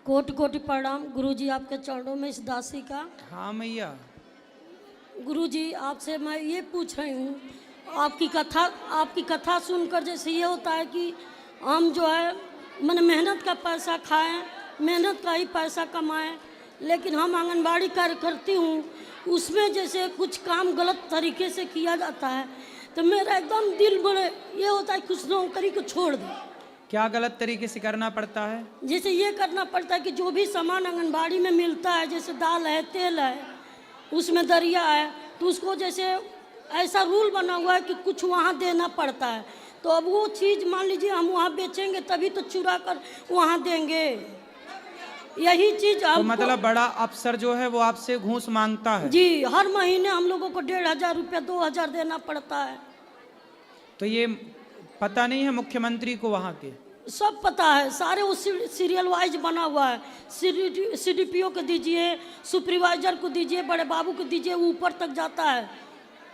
कोटि कोटि प्रणाम गुरुजी, आपके चरणों में इस दासी का। हाँ मैया। गुरुजी, आपसे मैं ये पूछ रही हूँ, आपकी कथा सुनकर जैसे ये होता है कि हम जो है मैंने मेहनत का पैसा खाएं, मेहनत का ही पैसा कमाएं, लेकिन हम आंगनबाड़ी कार्य करती हूँ, उसमें जैसे कुछ काम गलत तरीके से किया जाता है तो मेरा एकदम दिल बड़े ये होता है कुछ नौकरी को छोड़ दें। क्या गलत तरीके से करना पड़ता है? जैसे ये करना पड़ता है कि जो भी सामान आंगनबाड़ी में मिलता है, जैसे दाल है, तेल है, उसमें दरिया है, तो उसको जैसे ऐसा रूल बना हुआ है कि कुछ वहाँ देना पड़ता है। तो अब वो चीज़ मान लीजिए हम वहाँ बेचेंगे तभी तो चुरा कर वहाँ देंगे। यही चीज़ तो मतलब बड़ा अफसर जो है वो आपसे घूस मांगता है? जी, हर महीने हम लोगों को 1500 रुपया 2000 देना पड़ता है। तो ये पता नहीं है मुख्यमंत्री को वहाँ के? सब पता है, सारे वो सीरियल वाइज बना हुआ है। CDPO को दीजिए, सुपरवाइजर को दीजिए, बड़े बाबू को दीजिए, ऊपर तक जाता है।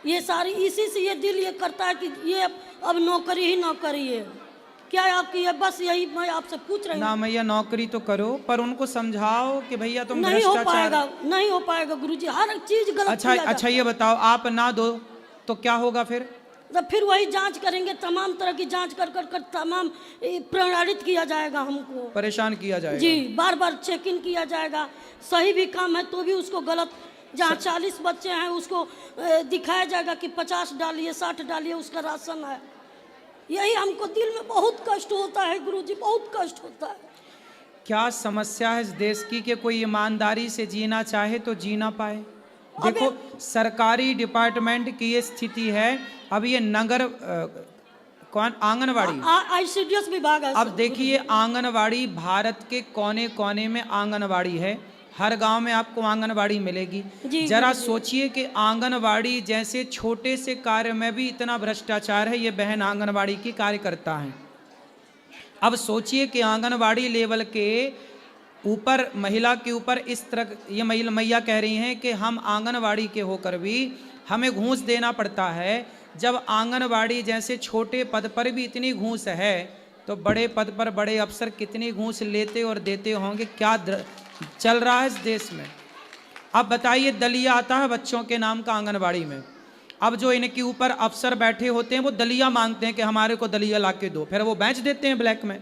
ये सारी इसी से ये दिल ये करता है कि ये अब नौकरी ही नौकरी है। क्या आपकी है? बस यही मैं आपसे पूछ रही हूँ। ना मैया, नौकरी तो करो पर उनको समझाओ कि भैया तुम नहीं हो भ्रष्टाचार। पाएगा, नहीं हो पाएगा गुरुजी, हर चीज गलत अच्छा किया अच्छा, जाता ये बताओ आप ना दो तो क्या होगा फिर? तो फिर वही जांच करेंगे, तमाम तरह की जांच कर कर कर तमाम प्रताड़ित किया जाएगा, हमको परेशान किया जाएगा। जी, बार बार चेक इन किया जाएगा। सही भी काम है तो भी उसको गलत, जहाँ 40 बच्चे हैं उसको दिखाया जाएगा कि 50 डालिए, 60 डालिए, उसका राशन है। यही हमको दिल में बहुत कष्ट होता है गुरुजी, बहुत कष्ट होता है। क्या समस्या है इस देश की कि कोई ईमानदारी से जीना चाहे तो जी ना पाए? देखो, सरकारी डिपार्टमेंट की ये स्थिति है। अब ये नगर कौन आंगनवाड़ी ICDS विभाग है। अब देखिए, आंगनवाड़ी भारत के कोने कोने में आंगनवाड़ी है, हर गांव में आपको आंगनवाड़ी मिलेगी। जरा सोचिए कि आंगनवाड़ी जैसे छोटे से कार्य में भी इतना भ्रष्टाचार है। ये बहन आंगनवाड़ी की कार्यकर्ता हैं। अब सोचिए कि आंगनवाड़ी लेवल के ऊपर महिला के ऊपर इस तरह ये मैया कह रही हैं कि हम आंगनवाड़ी के होकर भी हमें घूस देना पड़ता है। जब आंगनवाड़ी जैसे छोटे पद पर भी इतनी घूस है तो बड़े पद पर बड़े अफसर कितनी घूस लेते और देते होंगे? क्या चल रहा है इस देश में? अब बताइए, दलिया आता है बच्चों के नाम का आंगनवाड़ी में। अब जो इनके ऊपर अफसर बैठे होते हैं वो दलिया मांगते हैं कि हमारे को दलिया ला के दो, फिर वो बेच देते हैं ब्लैक में।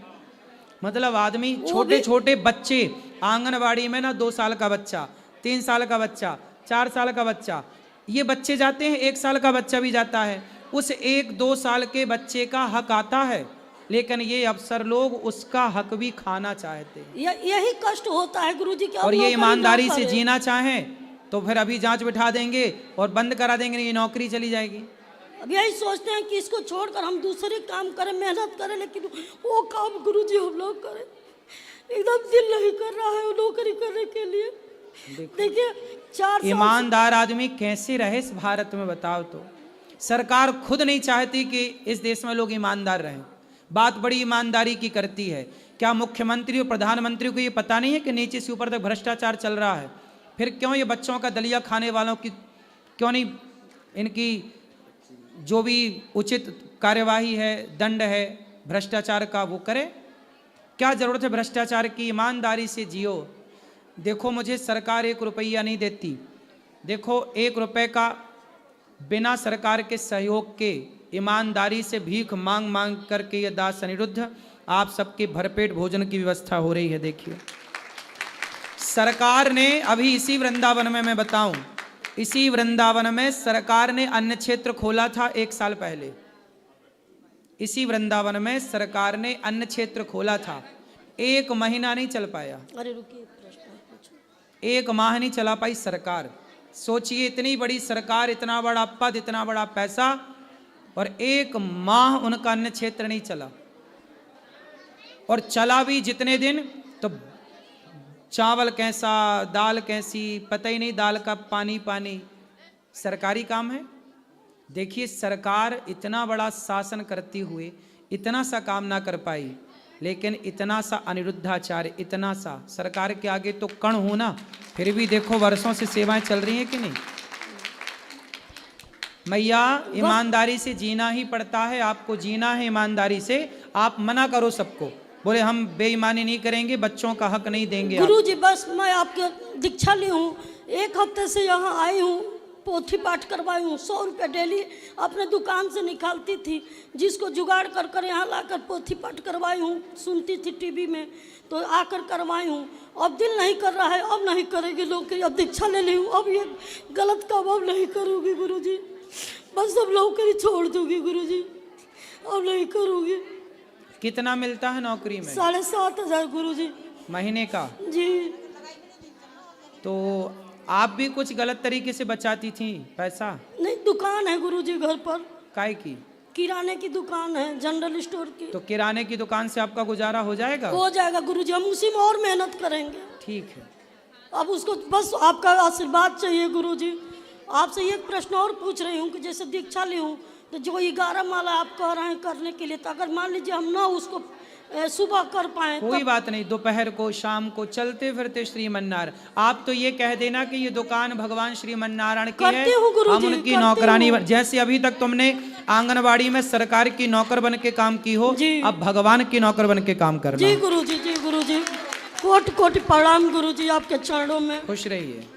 मतलब आदमी, छोटे छोटे बच्चे आंगनवाड़ी में ना, 2 साल का बच्चा, 3 साल का बच्चा, 4 साल का बच्चा, ये बच्चे जाते हैं, 1 साल का बच्चा भी जाता है। उस 1-2 साल के बच्चे का हक आता है, लेकिन ये अफसर लोग उसका हक भी खाना चाहते हैं। यही कष्ट होता है गुरुजी। और ये ईमानदारी से जीना चाहें तो फिर अभी जांच बिठा देंगे और बंद करा देंगे, ये नौकरी चली जाएगी। अब यही सोचते हैं कि इसको छोड़कर हम दूसरे काम करें, मेहनत करें, लेकिन वो काम गुरुजी हम लोग करें, एकदम दिल नहीं कर रहा है वो नौकरी करने के लिए। देखिए, 4 ईमानदार आदमी कैसे रहे इस भारत में, बताओ तो। सरकार खुद नहीं चाहती कि इस देश में लोग ईमानदार रहें। बात बड़ी ईमानदारी की करती है। क्या मुख्यमंत्री और प्रधानमंत्री को ये पता नहीं है कि नीचे से ऊपर तक भ्रष्टाचार चल रहा है? फिर क्यों ये बच्चों का दलिया खाने वालों की क्यों नहीं इनकी जो भी उचित कार्यवाही है, दंड है भ्रष्टाचार का, वो करे? क्या जरूरत है भ्रष्टाचार की? ईमानदारी से जियो। देखो, मुझे सरकार 1 रुपया नहीं देती। देखो, 1 रुपये का बिना सरकार के सहयोग के ईमानदारी से भीख मांग मांग करके ये दास अनिरुद्ध आप सबके भरपेट भोजन की व्यवस्था हो रही है। देखिए, सरकार ने अभी इसी वृंदावन में, मैं बताऊं, इसी वृंदावन में सरकार ने अन्न क्षेत्र खोला था 1 साल पहले। इसी वृंदावन में सरकार ने अन्न क्षेत्र खोला था, 1 महीना नहीं चल पाया। अरे रुकिए, 1 माह नहीं चला पाई सरकार। सोचिए, इतनी बड़ी सरकार, इतना बड़ा पद, इतना बड़ा पैसा, और 1 माह उनका अन्न क्षेत्र नहीं चला। और चला भी जितने दिन तो चावल कैसा, दाल कैसी, पता ही नहीं, दाल का पानी पानी। सरकारी काम है। देखिए, सरकार इतना बड़ा शासन करती हुए इतना सा काम ना कर पाई, लेकिन इतना सा अनिरुद्धाचार्य, इतना सा सरकार के आगे तो कण हो ना, फिर भी देखो वर्षों से सेवाएं चल रही हैं कि नहीं। मैया, ईमानदारी से जीना ही पड़ता है, आपको जीना है ईमानदारी से। आप मना करो सबको, बोले हम बेईमानी नहीं करेंगे, बच्चों का हक नहीं देंगे आप। गुरुजी बस मैं आपके दीक्षा ली हूँ, 1 हफ्ते से यहाँ आई हूँ, पोथी पाठ करवाई हूँ। 100 रुपये डेली अपने दुकान से निकालती थी, जिसको जुगाड़ कर कर यहाँ लाकर पोथी पाठ करवाई हूँ। सुनती थी टीवी में तो आकर करवाई हूँ। अब दिल नहीं कर रहा है, अब नहीं करेगी लोग की, अब दीक्षा ले ली हूँ, अब ये गलत काम अब नहीं करूँगी गुरुजी, बस सब लोग के लिए छोड़ दूँगी गुरुजी, अब नहीं करूँगी। कितना मिलता है नौकरी में? 7,500 गुरुजी महीने का। जी। तो आप भी कुछ गलत तरीके से बचाती थी पैसा? नहीं, दुकान है गुरुजी घर पर, काय की? किराने की दुकान है, जनरल स्टोर की। तो किराने की दुकान से आपका गुजारा हो जाएगा? हो जाएगा गुरुजी, हम उसी में और मेहनत करेंगे। ठीक है। अब उसको बस आपका आशीर्वाद चाहिए गुरुजी। आपसे एक प्रश्न और पूछ रही हूँ कि जैसे दीक्षा ली हूँ तो जो 11 माला आप कह रहे हैं करने के लिए, तो अगर मान लीजिए हम ना उसको सुबह कर पाए, कोई बात नहीं, दोपहर को शाम को चलते फिरते श्रीमन्नारायण। आप तो ये कह देना कि ये दुकान भगवान श्रीमन्नारायण की है, करती हूँ गुरुजी, हम उनकी करती नौकरानी हूँ। जैसे अभी तक तुमने आंगनबाड़ी में सरकार की नौकर बन के काम की हो, जी। अब भगवान की नौकर बन के काम करना। जी गुरुजी, जी गुरुजी, कोटि कोटि प्रणाम गुरुजी आपके चरणों में। खुश रहिए।